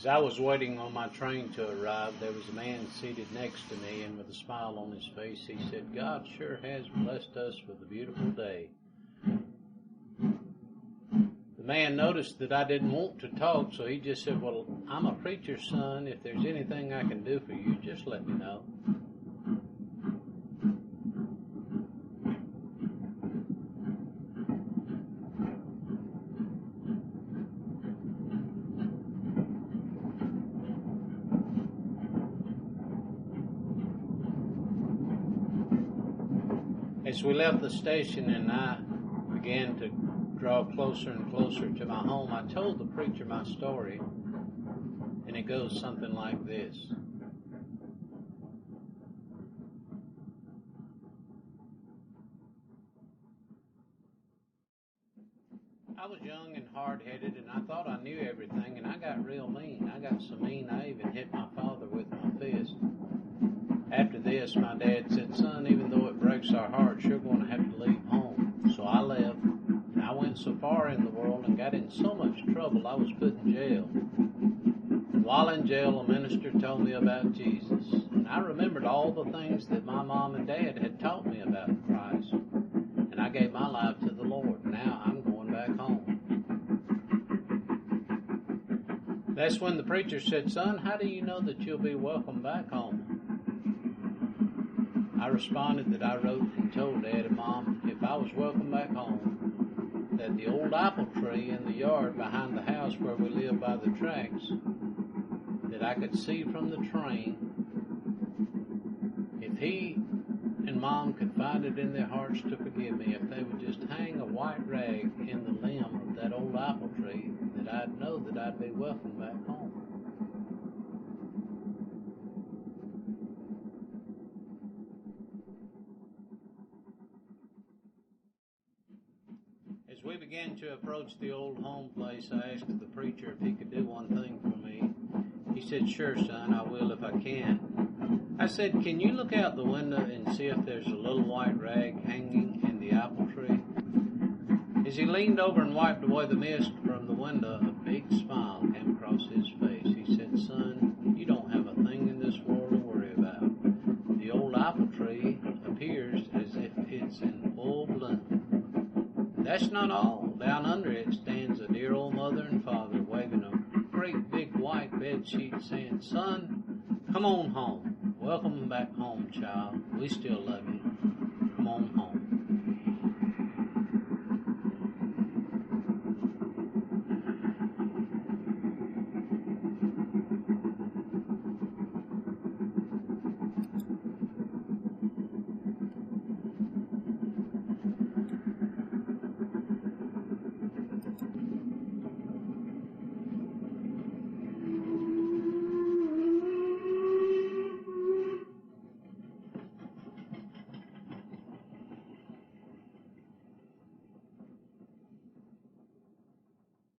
As I was waiting on my train to arrive, there was a man seated next to me, and with a smile on his face, he said, "God sure has blessed us with a beautiful day." The man noticed that I didn't want to talk, so he just said, "Well, I'm a preacher's son. If there's anything I can do for you, just let me know." As we left the station and I began to draw closer and closer to my home, I told the preacher my story, and it goes something like this. I was young and hard-headed, and I thought I knew everything, and I got real mean. I got so mean I even hit my father with my fist. After this, my dad said, "Son, even though it breaks our hearts, you're going to have to leave home." So I left. I went so far in the world and got in so much trouble I was put in jail. While in jail, a minister told me about Jesus, and I remembered all the things that my mom and dad had taught me about Christ, and I gave my life to the Lord. Now I'm going back home. That's when the preacher said, "Son, how do you know that you'll be welcome back home?" I responded that I wrote and told Dad and Mom if I was welcome back home, that the old apple tree in the yard behind the house where we live by the tracks, that I could see from the train, if he and Mom could find it in their hearts to forgive me, if they would just hang a white rag in the limb of that old apple tree, that I'd know that I'd be welcome back home. As we began to approach the old home place, I asked the preacher if he could do one thing for me. He said, "Sure, son, I will if I can." I said, "Can you look out the window and see if there's a little white rag hanging in the apple tree?" As he leaned over and wiped away the mist from the window, a big smile came across his face. He said, "Son, you don't have a thing in this world to worry about. The old apple tree appears as if it's in full bloom. That's not all. Down under it stands a dear old mother and father waving a great big white bed sheet saying, 'Son, come on home. Welcome back home, child. We still love you. Come on home.'"